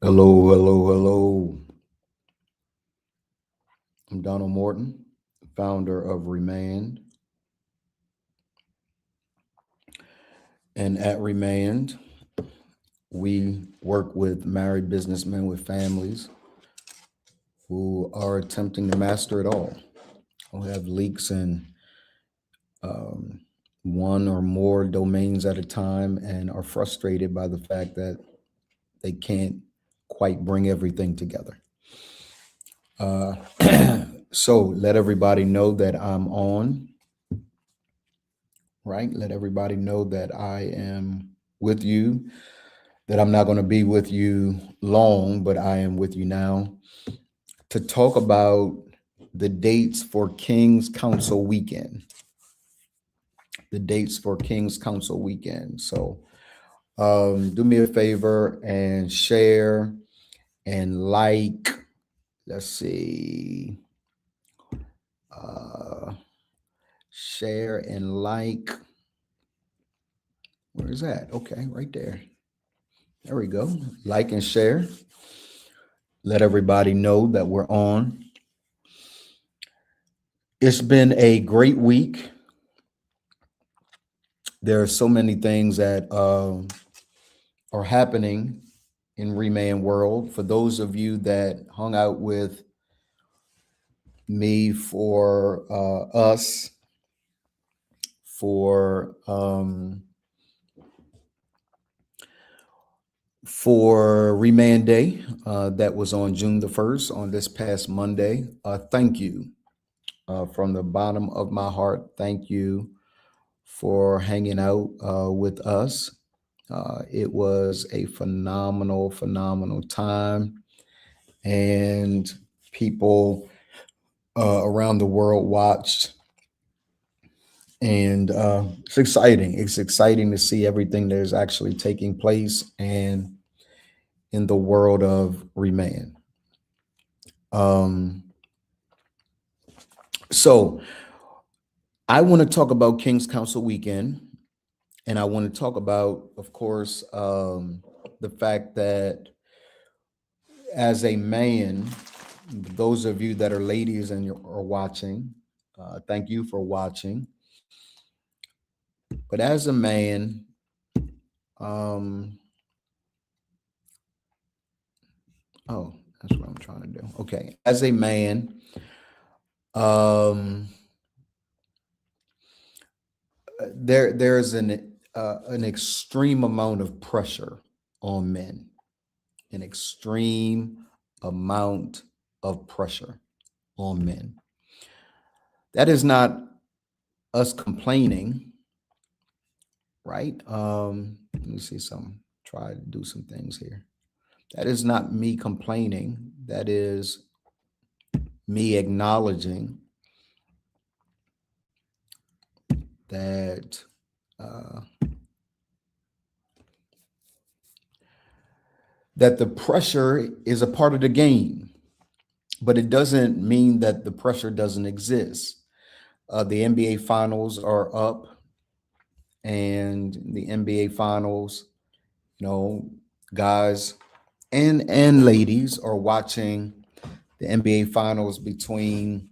Hello, hello, hello. I'm Donald Morton, founder of Remand. And at Remand, we work with married businessmen with families who are attempting to master it all, who have leaks in um, one or more domains at a time and are frustrated by the fact that they can't quite bring everything together. Uh, so let everybody know that I'm on, right? Let everybody know that I am with you, that I'm not going to be with you long, but I am with you now to talk about the dates for King's Council weekend. The dates for King's Council weekend. So do me a favor and share and like. Let's see. Uh, Share and like. Where is that? Okay, right there. There we go. Like and share. Let everybody know that we're on. It's been a great week. There are so many things that are happening in Remand World. For those of you that hung out with me for Remand Day, that was on June the 1st, on this past Monday. Thank you from the bottom of my heart. Thank you for hanging out with us. It was a phenomenal time, and people around the world watched. And it's exciting. It's exciting to see everything that is actually taking place and in the world of Remand. So I want to talk about King's Council weekend, and I want to talk about, of course, the fact that as a man, those of you that are ladies and are watching, thank you for watching. But as a man, um, oh, that's what I'm trying to do. Okay, as a man, um, there's an extreme amount of pressure on men, an extreme amount of pressure on men. That is not us complaining, right? Let me see some, try to do some things here. That is not me complaining. That is me acknowledging that uh, that the pressure is a part of the game, but it doesn't mean that the pressure doesn't exist. The NBA finals are up, and the NBA finals, you know, guys and ladies are watching the NBA finals between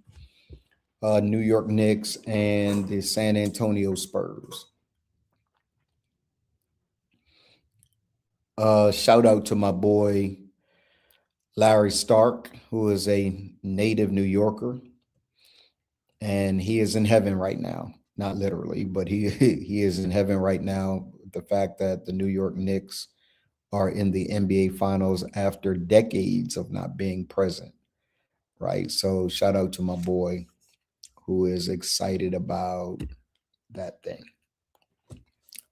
New York Knicks and the San Antonio Spurs. Shout out to my boy Larry Stark, who is a native New Yorker, and he is in heaven right now. Not literally, but he is in heaven right now. The fact that the New York Knicks are in the NBA finals after decades of not being present, right? So shout out to my boy who is excited about that thing.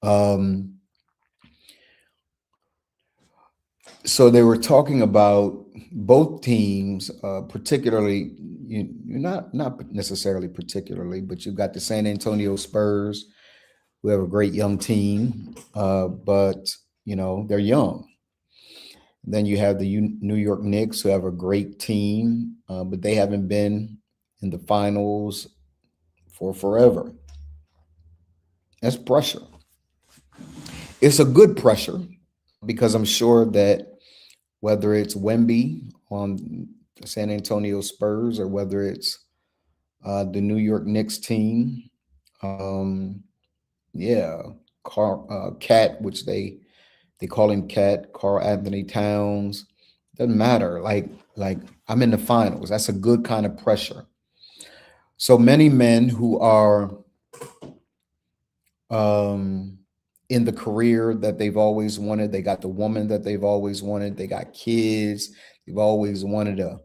Um, so they were talking about both teams, particularly, not necessarily particularly, but you've got the San Antonio Spurs, who have a great young team, but they're young. Then you have the New York Knicks, who have a great team, but they haven't been in the finals for forever. That's pressure. It's a good pressure because I'm sure that whether it's Wemby on the San Antonio Spurs or whether it's the New York Knicks team. Um, yeah, Cat, which they call him Cat, Carl Anthony Towns. Doesn't matter. Like I'm in the finals. That's a good kind of pressure. So many men who are um, in the career that they've always wanted. They got the woman that they've always wanted. They got kids. They've always wanted a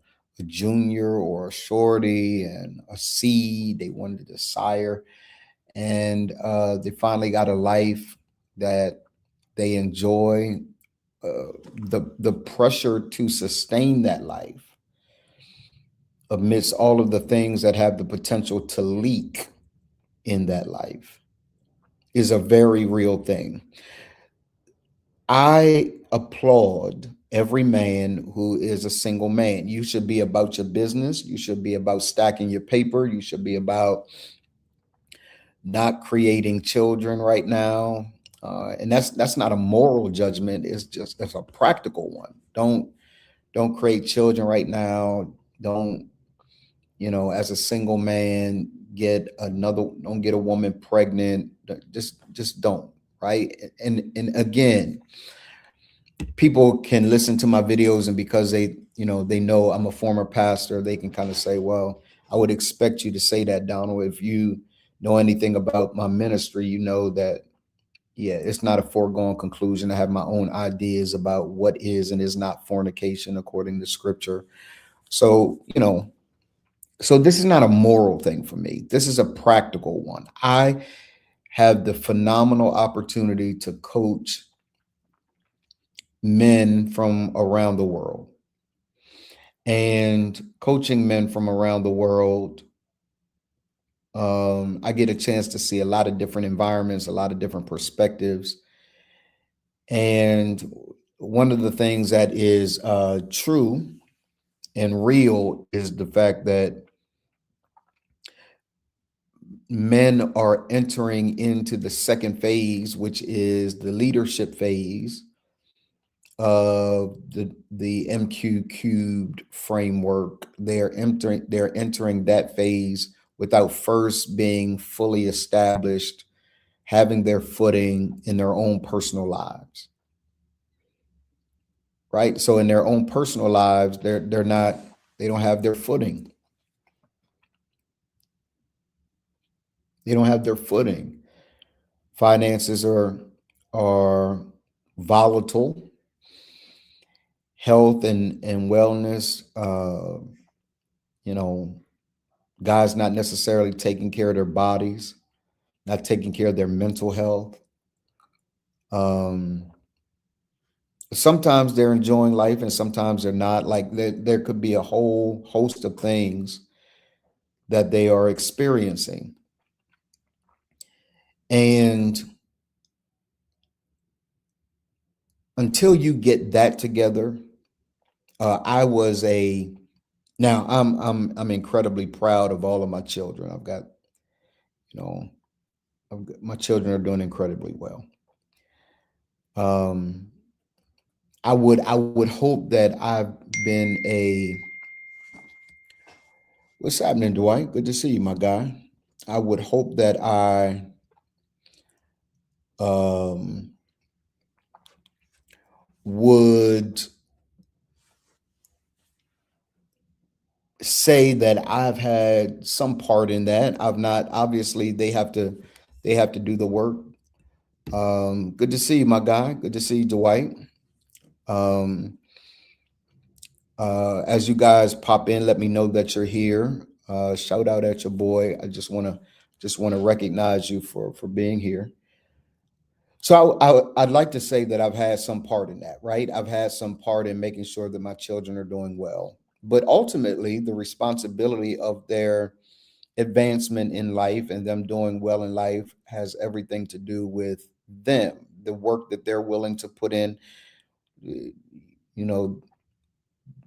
junior or a shorty and a seed. They wanted a sire. And they finally got a life that they enjoy. The pressure to sustain that life amidst all of the things that have the potential to leak in that life is a very real thing. I applaud every man who is a single man. You should be about your business. You should be about stacking your paper. You should be about not creating children right now. And that's not a moral judgment. It's a practical one. Don't create children right now. Don't, as a single man, don't get a woman pregnant. Just don't, right? And again, people can listen to my videos, and because they know I'm a former pastor, they can kind of say, well, I would expect you to say that, Donald. If you know anything about my ministry, you know that, yeah, it's not a foregone conclusion. I have my own ideas about what is and is not fornication according to scripture. So, so this is not a moral thing for me. This is a practical one. I have the phenomenal opportunity to coach men from around the world. And coaching men from around the world, I get a chance to see a lot of different environments, a lot of different perspectives. And one of the things that is true and real is the fact that men are entering into the second phase, which is the leadership phase of the MQ cubed framework. They're entering that phase without first being fully established, having their footing in their own personal lives. Right? So in their own personal lives, they don't have their footing. They don't have their footing. Finances are volatile. Health and wellness, guys not necessarily taking care of their bodies, not taking care of their mental health. Sometimes they're enjoying life and sometimes they're not. Like there could be a whole host of things that they are experiencing. And until you get that together, now I'm incredibly proud of all of my children. I've got, my children are doing incredibly well. I would hope that I've been what's happening, Dwight? Good to see you, my guy. I would hope that I would say that I've had some part in that. I've not. Obviously, they have to do the work. Good to see you, my guy. Good to see you, Dwight. As you guys pop in, let me know that you're here. Shout out at your boy. I just want to recognize you for being here. So I'd like to say that I've had some part in that, right? I've had some part in making sure that my children are doing well. But ultimately, the responsibility of their advancement in life and them doing well in life has everything to do with them, the work that they're willing to put in.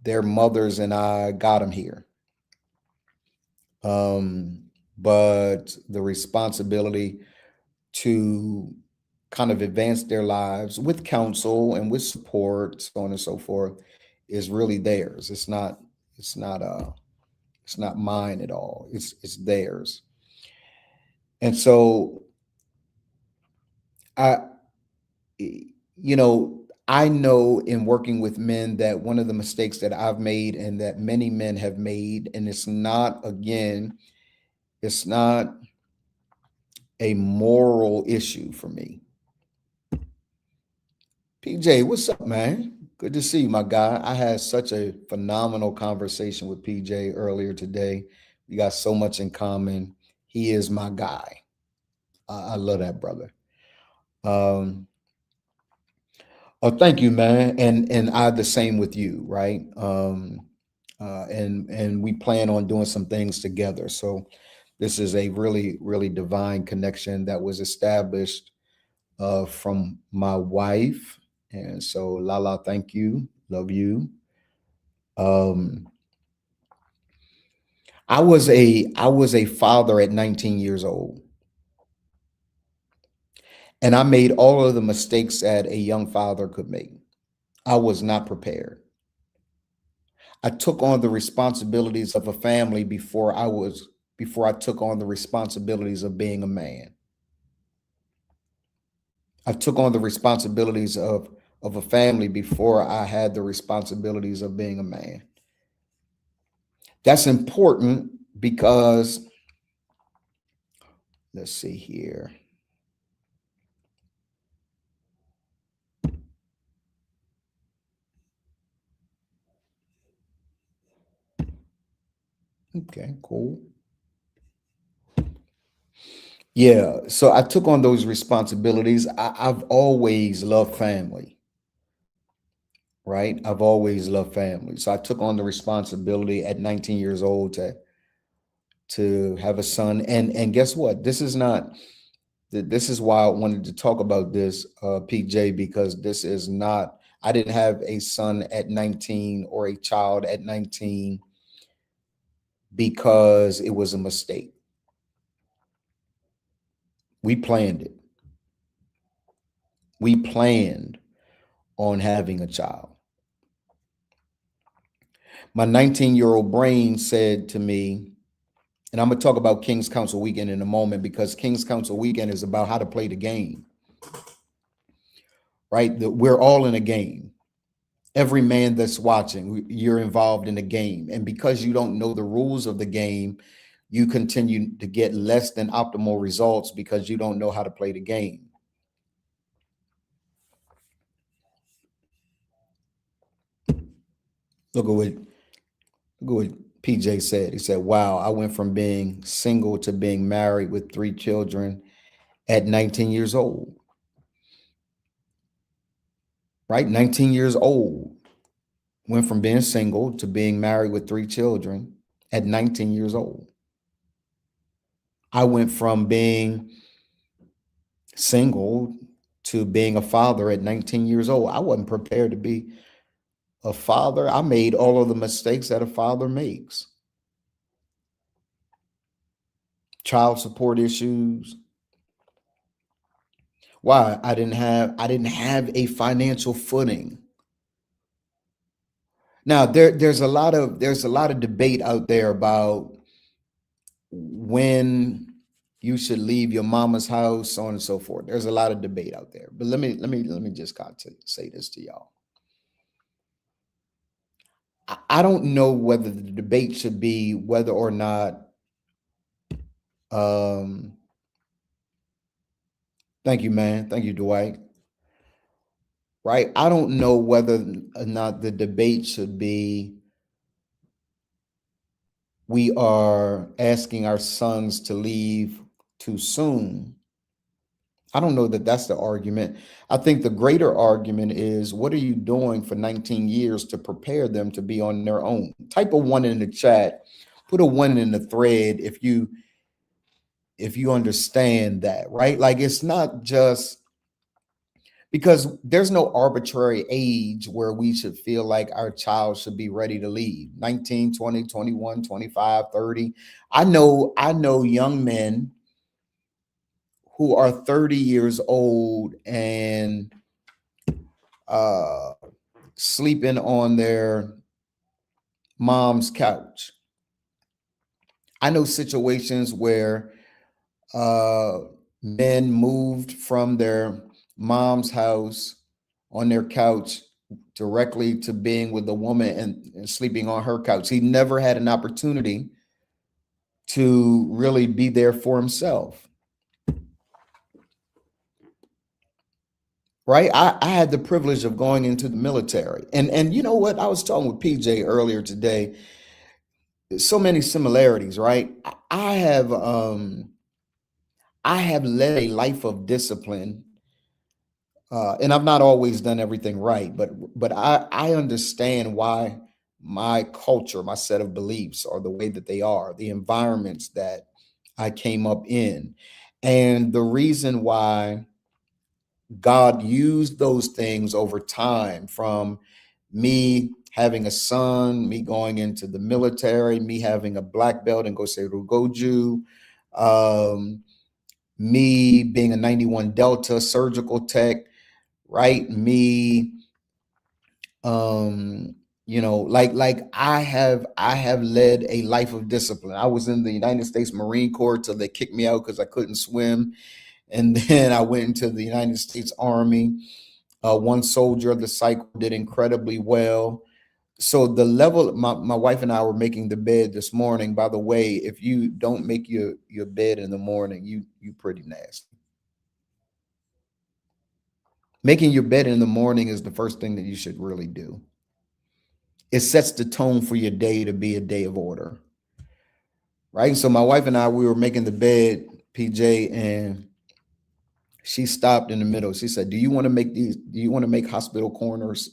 Their mothers and I got them here. But the responsibility to kind of advance their lives with counsel and with support, so on and so forth, is really theirs. It's not it's not mine at all. It's theirs. And so I I know in working with men that one of the mistakes that I've made and that many men have made, and it's not, again, it's not a moral issue for me. PJ, what's up, man? Good to see you, my guy. I had such a phenomenal conversation with PJ earlier today. We got so much in common. He is my guy. I love that brother. Um, oh, thank you, man. And I the same with you, right? And we plan on doing some things together. So this is a really, really divine connection that was established from my wife. And so, Lala, thank you. Love you. Um, I was a father at 19 years old, and I made all of the mistakes that a young father could make. I was not prepared. I took on the responsibilities of a family before I took on the responsibilities of being a man. I took on the responsibilities of a family before I had the responsibilities of being a man. That's important because, let's see here. Okay, cool. Yeah, so I took on those responsibilities. I've always loved family, right? I've always loved family. So I took on the responsibility at 19 years old to have a son. And guess what? This is why I wanted to talk about this, PJ, because this is not, I didn't have a son at 19 or a child at 19 because it was a mistake. We planned it. We planned on having a child. My 19-year-old brain said to me, and I'm going to talk about King's Council Weekend in a moment, because King's Council Weekend is about how to play the game, right? We're all in a game. Every man that's watching, you're involved in a game. And because you don't know the rules of the game, you continue to get less than optimal results because you don't know how to play the game. Look at what PJ said. He said, wow, I went from being single to being married with 3 children at 19 years old. Right? 19 years old. Went from being single to being married with 3 children at 19 years old. I went from being single to being a father at 19 years old. I wasn't prepared to be a father. I made all of the mistakes that a father makes. Child support issues. Why? I didn't have a financial footing. Now there's a lot of debate out there about when you should leave your mama's house, so on and so forth. There's a lot of debate out there. But let me just say this to y'all. I don't know whether the debate should be whether or not thank you, man. Thank you, Dwight. Right? I don't know whether or not the debate should be we are asking our sons to leave too soon. I don't know that that's the argument. I think the greater argument is, what are you doing for 19 years to prepare them to be on their own? Type a 1 in the chat. Put a 1 in the thread if you understand that, right? Like, it's not just because there's no arbitrary age where we should feel like our child should be ready to leave. 19, 20, 21, 25, 30. I know young men who are 30 years old and sleeping on their mom's couch. I know situations where uh, men moved from their mom's house on their couch directly to being with a woman and sleeping on her couch. He never had an opportunity to really be there for himself. Right. I had the privilege of going into the military. And you know what? I was talking with PJ earlier today. There's so many similarities, right? I have led a life of discipline, and I've not always done everything right, but I understand why my culture, my set of beliefs are the way that they are, the environments that I came up in, and the reason why God used those things over time, from me having a son, me going into the military, me having a black belt and Gosei Rugoju, um, me being a 91 Delta surgical tech, right? Me, um, I have led a life of discipline. I was in the United States Marine Corps till they kicked me out because I couldn't swim. And then I went into the United States Army. One soldier of the cycle did incredibly well. So the level, my wife and I were making the bed this morning. By the way, if you don't make your bed in the morning, you pretty nasty. Making your bed in the morning is the first thing that you should really do. It sets the tone for your day to be a day of order, right? So my wife and I, we were making the bed, PJ, and she stopped in the middle. She said, "Do you want to make these? Do you want to make hospital corners?"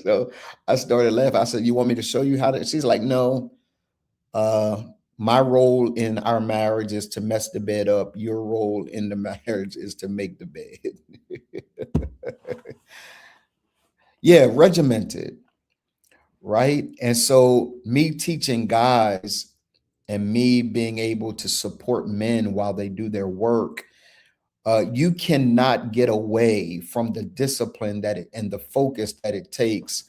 So I started laughing. I said, "You want me to show you how to?" She's like, "No. Uh, my role in our marriage is to mess the bed up. Your role in the marriage is to make the bed." Yeah, regimented, right? And so me teaching guys and me being able to support men while they do their work, you cannot get away from the discipline and the focus that it takes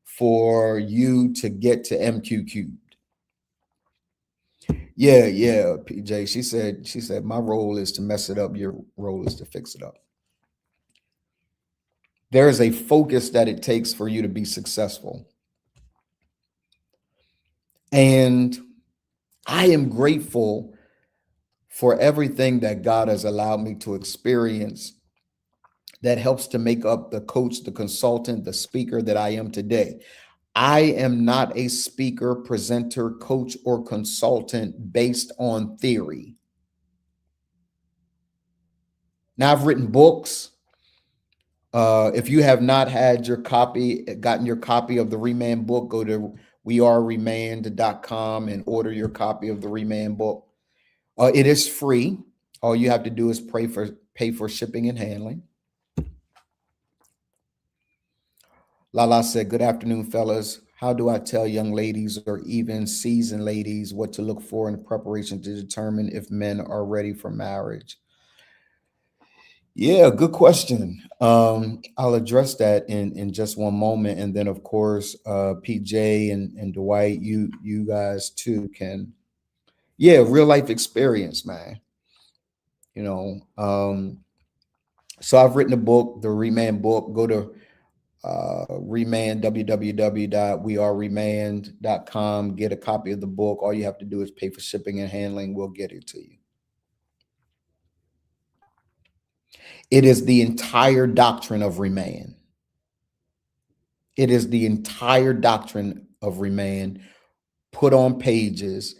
for you to get to MQQ. Yeah, yeah, PJ. She said, my role is to mess it up. Your role is to fix it up. There is a focus that it takes for you to be successful. And I am grateful for everything that God has allowed me to experience that helps to make up the coach, the consultant, the speaker that I am today. I am not a speaker, presenter, coach, or consultant based on theory. Now, I've written books. If you have not gotten your copy of the Remand book, go to weareremand.com and order your copy of the Remand book. It is free. All you have to do is pay for shipping and handling. Lala said, "Good afternoon, fellas. How do I tell young ladies or even seasoned ladies what to look for in preparation to determine if men are ready for marriage?" Yeah, good question. I'll address that in just one moment, and then of course, PJ and Dwight, you guys too can. Yeah, real life experience, man. You know, so I've written a book, the Remand book. Go to Remand, www.weareremand.com. Get a copy of the book. All you have to do is pay for shipping and handling. We'll get it to you. It is the entire doctrine of Remand. It is the entire doctrine of Remand put on pages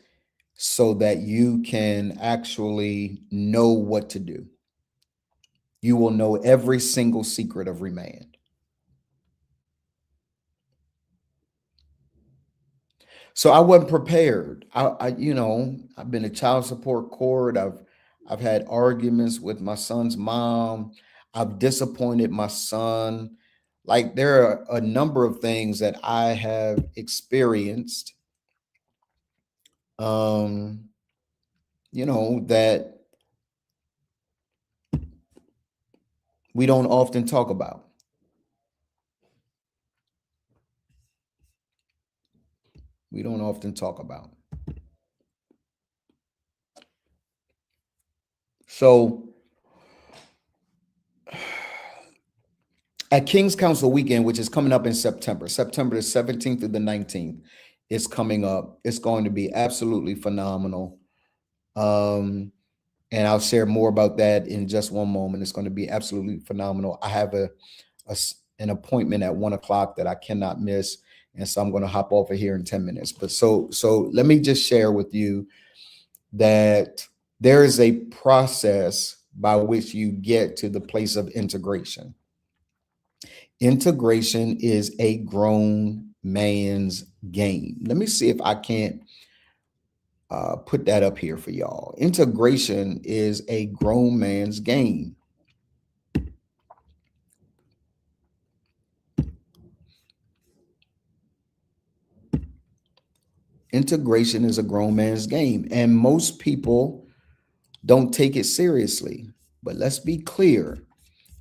so that you can actually know what to do. You will know every single secret of Remand. So I wasn't prepared. I've been a child support court. I've had arguments with my son's mom. I've disappointed my son. Like, there are a number of things that I have experienced, that we don't often talk about. We don't often talk about. So at King's Council weekend, which is coming up in September, September the 17th through the 19th, is coming up. It's going to be absolutely phenomenal. And I'll share more about that in just one moment. It's going to be absolutely phenomenal. I have an appointment at 1 o'clock that I cannot miss. And so I'm going to hop off of here in 10 minutes. But so let me just share with you that there is a process by which you get to the place of integration. Integration is a grown man's game. Let me see if I can't put that up here for y'all. Integration is a grown man's game. Integration is a grown man's game, and most people don't take it seriously. But let's be clear.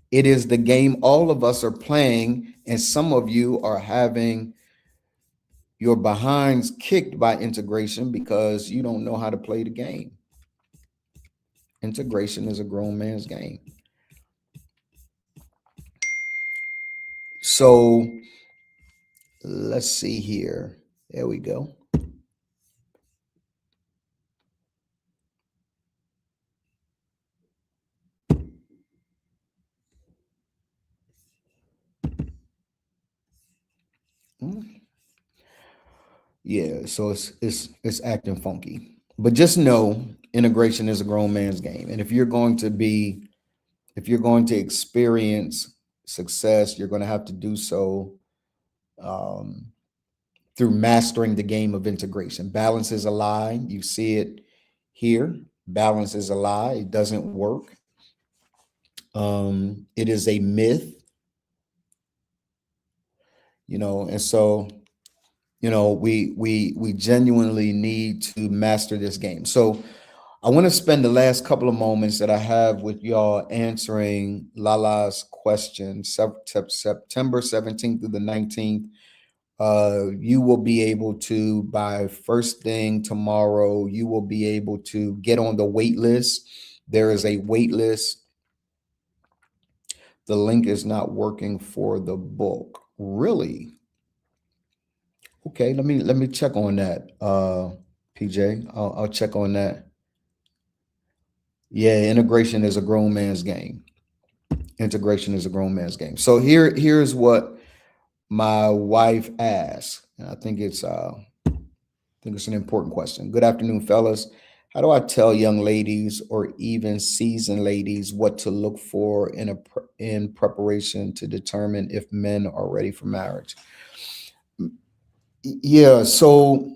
It is the game all of us are playing, and some of you are having your behinds kicked by integration because you don't know how to play the game. Integration is a grown man's game. So let's see here. There we go. Yeah, so it's acting funky. But just know integration is a grown man's game. And if you're going to experience success, you're going to have to do so through mastering the game of integration. Balance is a lie. You see it here. Balance is a lie. It doesn't work. It is a myth. And so we genuinely need to master this game. So I want to spend the last couple of moments that I have with y'all answering Lala's question. September 17th through the 19th. You will be able to, by first thing tomorrow, you will be able to get on the wait list. There is a wait list. The link is not working for the book. Really? Okay, let me check on that. PJ, I'll check on that. Yeah, integration is a grown man's game. Integration is a grown man's game. So here's what my wife asked. And I think it's an important question. Good afternoon, fellas. How do I tell young ladies or even seasoned ladies what to look for in preparation to determine if men are ready for marriage? Yeah, so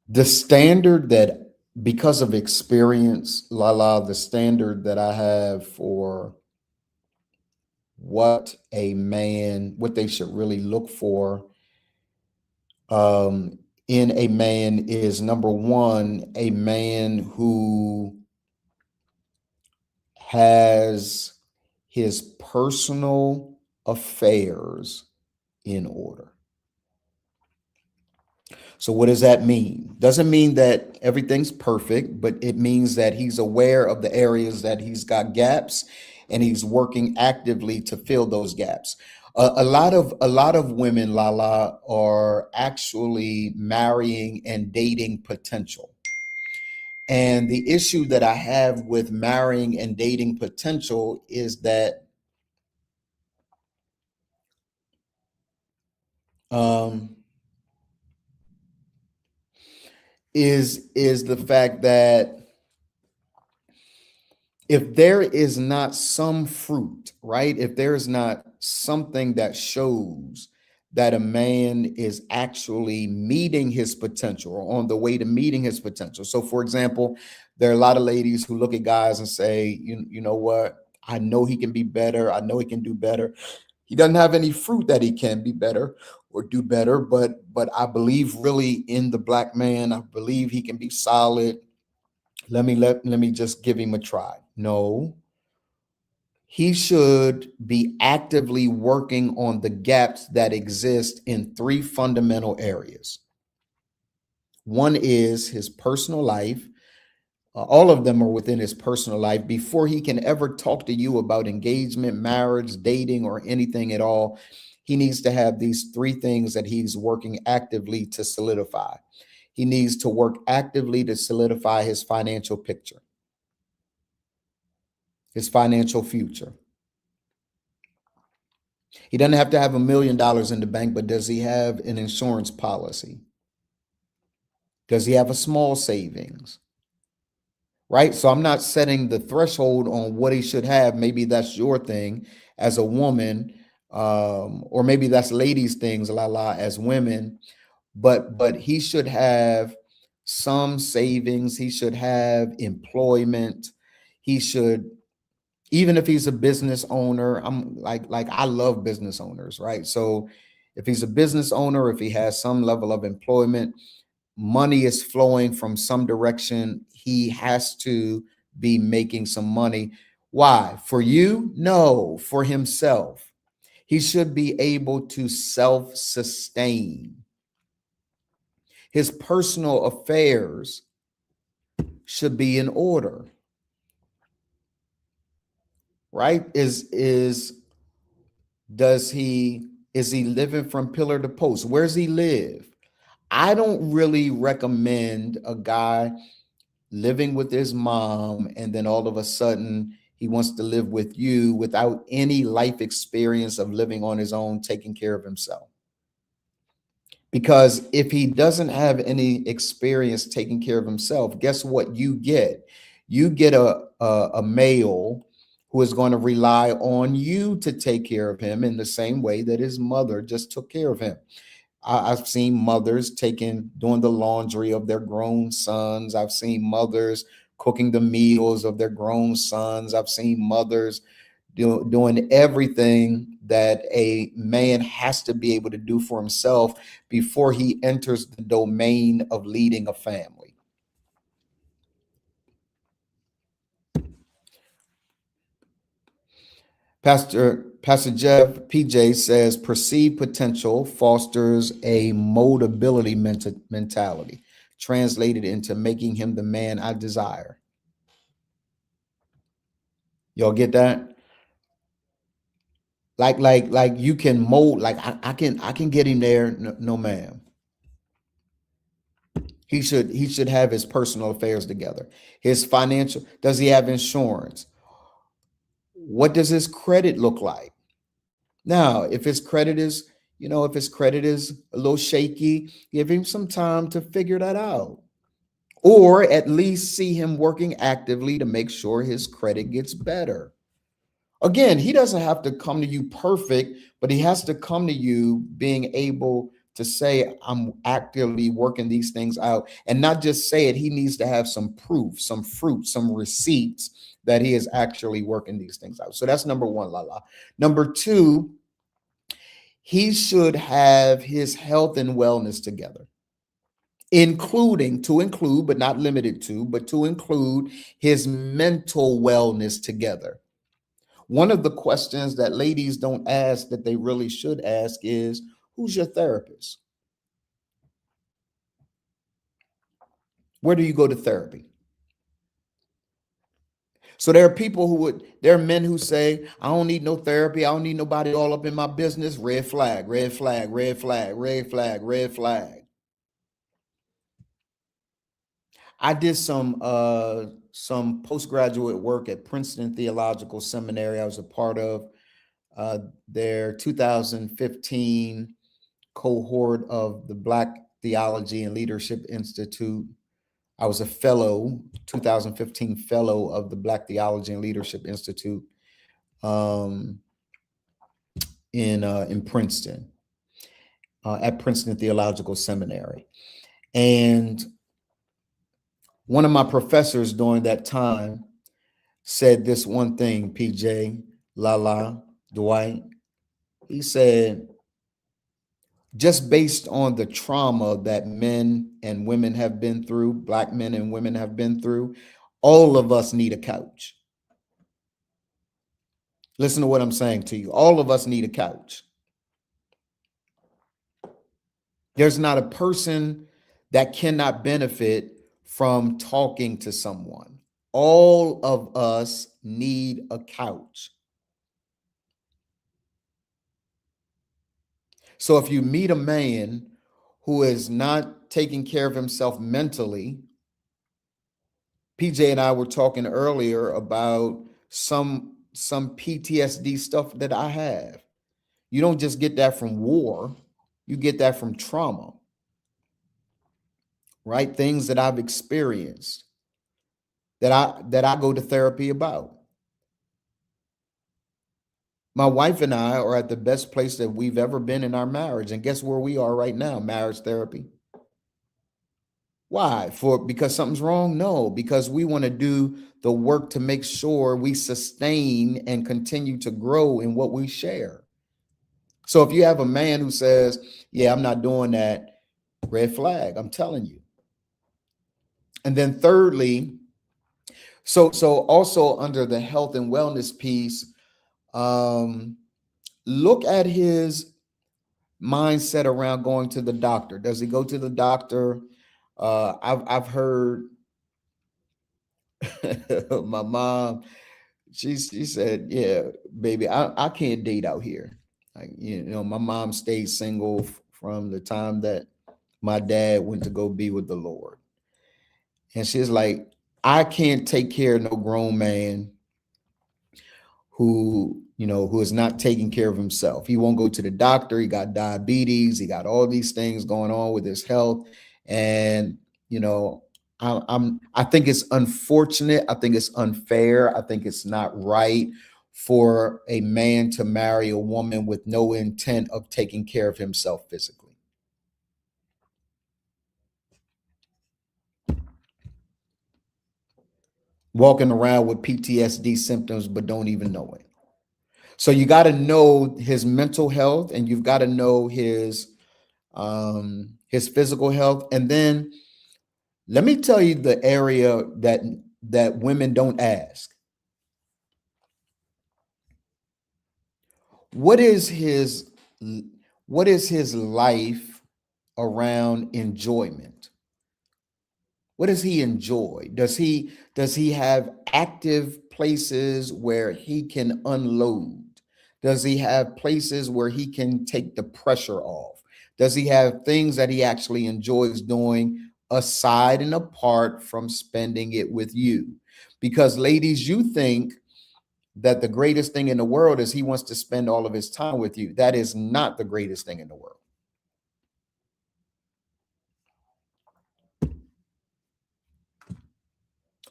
the standard that, because of experience, Lala, the standard that I have for what they should really look for in a man is, number one, a man who has his personal affairs in order. So what does that mean? Doesn't mean that everything's perfect, but it means that he's aware of the areas that he's got gaps and he's working actively to fill those gaps. A lot of women, Lala, are actually marrying and dating potential. And the issue that I have with marrying and dating potential is that is the fact that if there is not some fruit, right? If there is not something that shows that a man is actually meeting his potential or on the way to meeting his potential. So for example, there are a lot of ladies who look at guys and say, you know what? I know he can be better. I know he can do better. He doesn't have any fruit that he can be better or do better, but I believe really in the black man. I believe he can be solid. Let me just give him a try. No, he should be actively working on the gaps that exist in three fundamental areas. One is his personal life. All of them are within his personal life. Before he can ever talk to you about engagement, marriage, dating, or anything at all, he needs to have these three things that he's working actively to solidify. He needs to work actively to solidify his financial picture, his financial future. He doesn't have to have $1 million in the bank, but does he have an insurance policy? Does he have a small savings? Right? So I'm not setting the threshold on what he should have. Maybe that's your thing as a woman, or maybe that's ladies' things, as women. But he should have some savings. He should have employment. He should, even if he's a business owner, I'm like I love business owners, right? So if he's a business owner, if he has some level of employment, money is flowing from some direction, he has to be making some money. Why? For you? No, for himself. He should be able to self-sustain. His personal affairs should be in order. Right? Is he living from pillar to post? Where's he live? I don't really recommend a guy living with his mom and then all of a sudden he wants to live with you without any life experience of living on his own, taking care of himself. Because if he doesn't have any experience taking care of himself, guess what you get? You get a male who is going to rely on you to take care of him in the same way that his mother just took care of him. I've seen mothers doing the laundry of their grown sons. I've seen mothers cooking the meals of their grown sons. I've seen mothers doing everything that a man has to be able to do for himself before he enters the domain of leading a family. Pastor Jeff PJ says perceived potential fosters a moldability mentality, translated into making him the man I desire. Y'all get that? Like you can mold, like I can get him there. No, ma'am. He should have his personal affairs together. His financial, does he have insurance? What does his credit look like? Now, if his credit is, if his credit is a little shaky, give him some time to figure that out. Or at least see him working actively to make sure his credit gets better. Again, he doesn't have to come to you perfect, but he has to come to you being able to say, I'm actively working these things out, and not just say it. He needs to have some proof, some fruit, some receipts that he is actually working these things out. So that's number one, Lala. Number two, he should have his health and wellness together, but not limited to, but to include his mental wellness together. One of the questions that ladies don't ask that they really should ask is, who's your therapist? Where do you go to therapy? So there are men who say, I don't need no therapy. I don't need nobody all up in my business. Red flag, red flag, red flag, red flag, red flag. I did some postgraduate work at Princeton Theological Seminary. I was a part of their 2015 cohort of the Black Theology and Leadership Institute. I was a fellow, 2015 fellow of the Black Theology and Leadership Institute in Princeton, at Princeton Theological Seminary. And one of my professors during that time said this one thing, PJ, Lala, Dwight. He said, just based on the trauma that men and women have been through, Black men and women have been through, all of us need a coach. Listen to what I'm saying to you. All of us need a couch. There's not a person that cannot benefit from talking to someone. All of us need a couch. So if you meet a man who is not taking care of himself mentally, PJ and I were talking earlier about some PTSD stuff that I have. You don't just get that from war, you get that from trauma, right? Things that I've experienced that I go to therapy about. My wife and I are at the best place that we've ever been in our marriage. And guess where we are right now? Marriage therapy. Why? Because something's wrong? No, because we want to do the work to make sure we sustain and continue to grow in what we share. So if you have a man who says, yeah, I'm not doing that, red flag, I'm telling you. And then thirdly, so also under the health and wellness piece, look at his mindset around going to the doctor. Does he go to the doctor? I've heard my mom, she said, yeah, baby, I can't date out here. Like, my mom stayed single from the time that my dad went to go be with the Lord. And she's like, I can't take care of no grown man who is not taking care of himself. He won't go to the doctor. He got diabetes. He got all these things going on with his health. And, I think it's unfortunate. I think it's unfair. I think it's not right for a man to marry a woman with no intent of taking care of himself physically. Walking around with PTSD symptoms, but don't even know it. So you got to know his mental health, and you've got to know his physical health. And then let me tell you the area that women don't ask. What is his life around enjoyment? What does he enjoy? Does he have active places where he can unload? Does he have places where he can take the pressure off? Does he have things that he actually enjoys doing aside and apart from spending it with you? Because ladies, you think that the greatest thing in the world is he wants to spend all of his time with you. That is not the greatest thing in the world.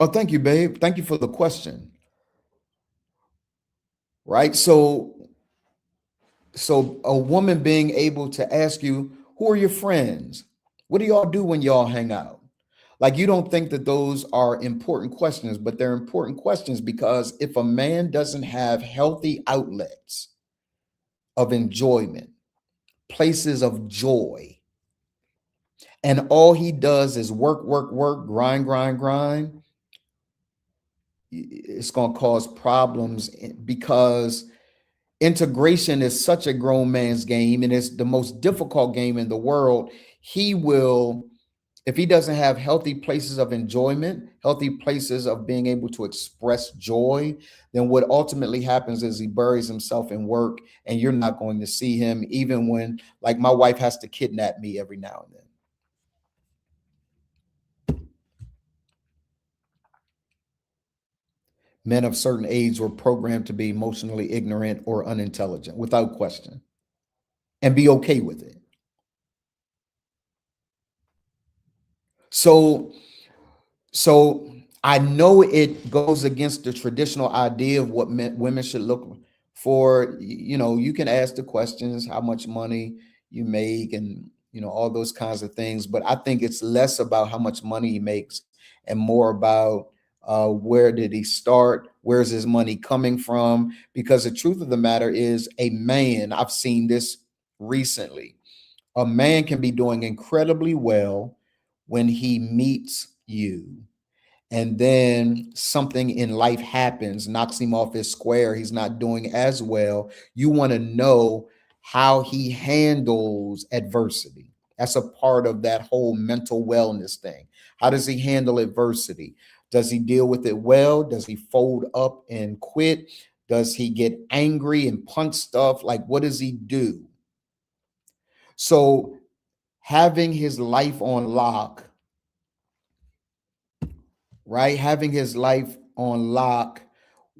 Oh, thank you, babe. Thank you for the question. Right? So a woman being able to ask you, who are your friends? What do y'all do when y'all hang out? Like, you don't think that those are important questions, but they're important questions because if a man doesn't have healthy outlets of enjoyment, places of joy, and all he does is work, work, work, grind, grind, grind, it's going to cause problems because integration is such a grown man's game, and it's the most difficult game in the world. He will, if he doesn't have healthy places of enjoyment, healthy places of being able to express joy, then what ultimately happens is he buries himself in work, and you're not going to see him, even when, like, my wife has to kidnap me every now and then. Men of certain age were programmed to be emotionally ignorant or unintelligent without question, and be okay with it. So I know it goes against the traditional idea of what women should look for. You can ask the questions, how much money you make, and all those kinds of things. But I think it's less about how much money he makes and more about where did he start? Where's his money coming from? Because the truth of the matter is, a man, I've seen this recently, a man can be doing incredibly well when he meets you, and then something in life happens, knocks him off his square, he's not doing as well, you want to know how he handles adversity. That's a part of that whole mental wellness thing. How does he handle adversity? Does he deal with it well? Does he fold up and quit? Does he get angry and punch stuff? Like, what does he do? So, having his life on lock, right? Having his life on lock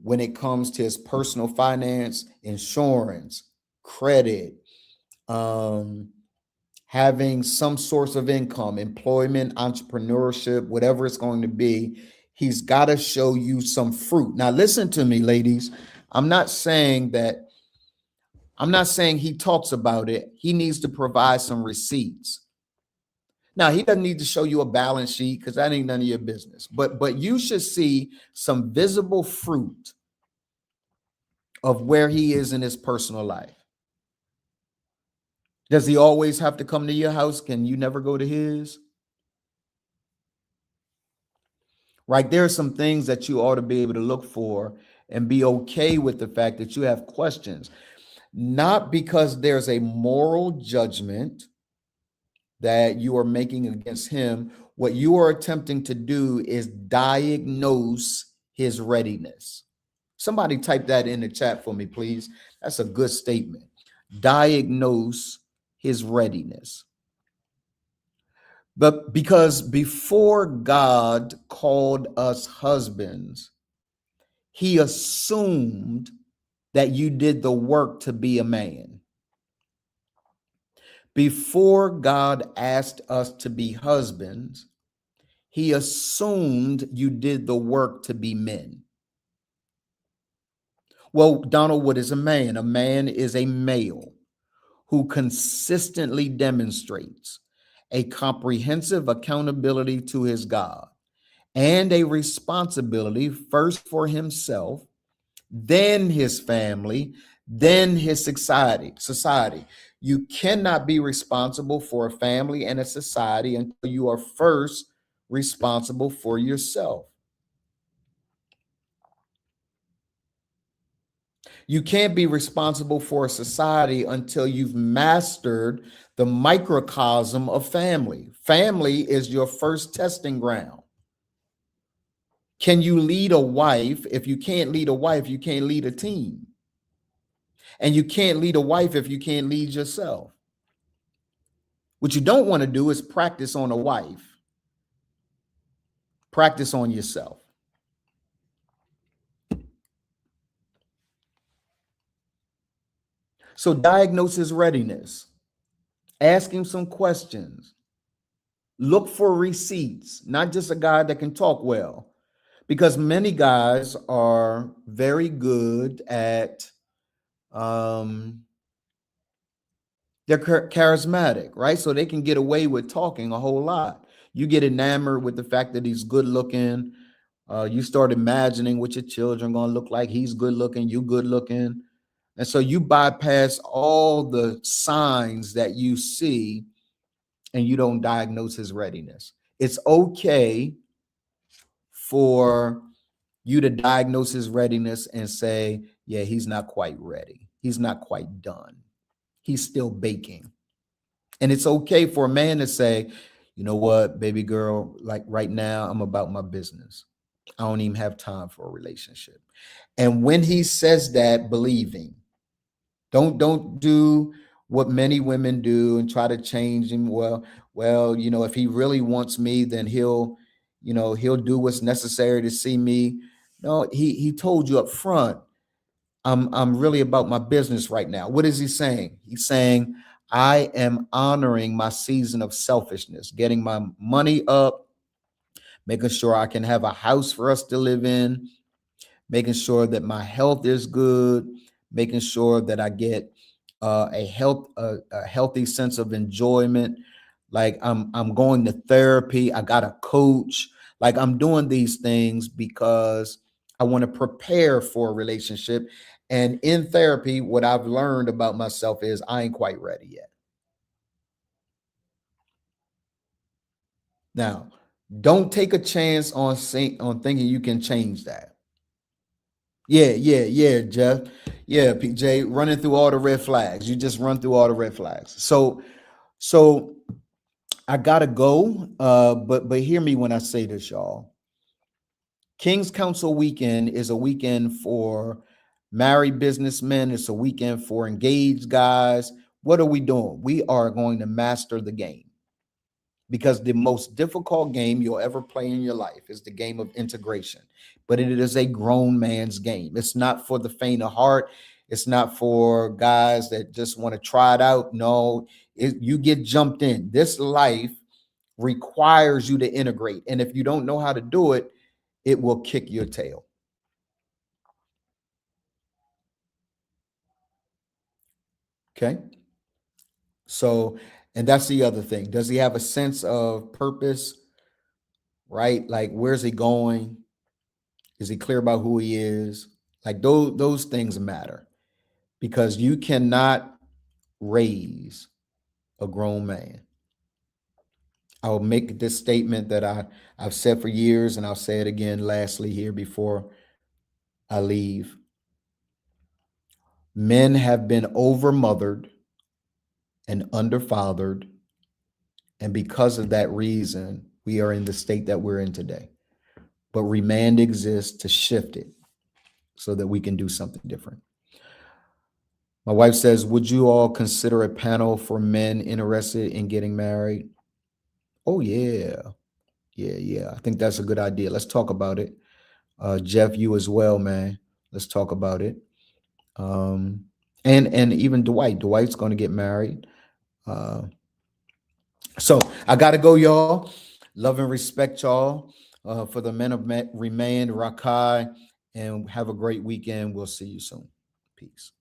when it comes to his personal finance, insurance, credit, um, having some source of income, employment, entrepreneurship, whatever it's going to be, he's got to show you some fruit. Now, listen to me, ladies. I'm not saying he talks about it. He needs to provide some receipts. Now, he doesn't need to show you a balance sheet because that ain't none of your business. But you should see some visible fruit of where he is in his personal life. Does he always have to come to your house? Can you never go to his? Right? There are some things that you ought to be able to look for and be okay with the fact that you have questions, not because there's a moral judgment that you are making against him. What you are attempting to do is diagnose his readiness. Somebody type that in the chat for me, please. That's a good statement. Diagnose his readiness. But because before God called us husbands, he assumed that you did the work to be a man. Before God asked us to be husbands, he assumed you did the work to be men. Well, Donald, what is a man? A man is a male who consistently demonstrates a comprehensive accountability to his God and a responsibility first for himself, then his family, then his society. You cannot be responsible for a family and a society until you are first responsible for yourself. You can't be responsible for a society until you've mastered the microcosm of family. Family is your first testing ground. Can you lead a wife? If you can't lead a wife, you can't lead a team. And you can't lead a wife if you can't lead yourself. What you don't want to do is practice on a wife. Practice on yourself. So diagnose his readiness. Ask him some questions. Look for receipts, not just a guy that can talk well. Because many guys are very good at they're charismatic, right? So they can get away with talking a whole lot. You get enamored with the fact that he's good looking. You start imagining what your children are going to look like. He's good looking, you good looking. And so you bypass all the signs that you see and you don't diagnose his readiness. It's okay for you to diagnose his readiness and say, yeah, he's not quite ready. He's not quite done. He's still baking. And it's okay for a man to say, you know what, baby girl, like right now, I'm about my business. I don't even have time for a relationship. And when he says that, believe him. Don't do what many women do and try to change him. Well, you know, if he really wants me, then he'll do what's necessary to see me. No, he told you up front, I'm really about my business right now. What is he saying? He's saying, I am honoring my season of selfishness, getting my money up, making sure I can have a house for us to live in, making sure that my health is good, making sure that I get a healthy sense of enjoyment. Like I'm going to therapy. I got a coach. Like I'm doing these things because I want to prepare for a relationship. And in therapy, what I've learned about myself is I ain't quite ready yet. Now, Don't take a chance on thinking you can change that. Yeah, Jeff. Yeah, PJ, running through all the red flags. You just run through all the red flags. So I gotta go. But hear me when I say this, y'all. King's Council weekend is a weekend for married businessmen. It's a weekend for engaged guys. What are we doing? We are going to master the game, because the most difficult game you'll ever play in your life is the game of integration. But it is a grown man's game. It's not for the faint of heart. It's not for guys that just want to try it out. No, you get jumped in. This life requires you to integrate. And if you don't know how to do it, it will kick your tail. Okay. So, and that's the other thing. Does he have a sense of purpose? Right? Like, where's he going? Is he clear about who he is? Like those things matter, because you cannot raise a grown man. I'll make this statement that I've said for years, and I'll say it again lastly here before I leave. Men have been overmothered and underfathered, and because of that reason, we are in the state that we're in today. But remand exists to shift it so that we can do something different. My wife says, would you all consider a panel for men interested in getting married? Oh, yeah. Yeah. I think that's a good idea. Let's talk about it. Jeff, you as well, man. Let's talk about it. And even Dwight. Dwight's going to get married. So I got to go, y'all. Love and respect y'all. For the men of remain, Rakai, and have a great weekend. We'll see you soon. Peace.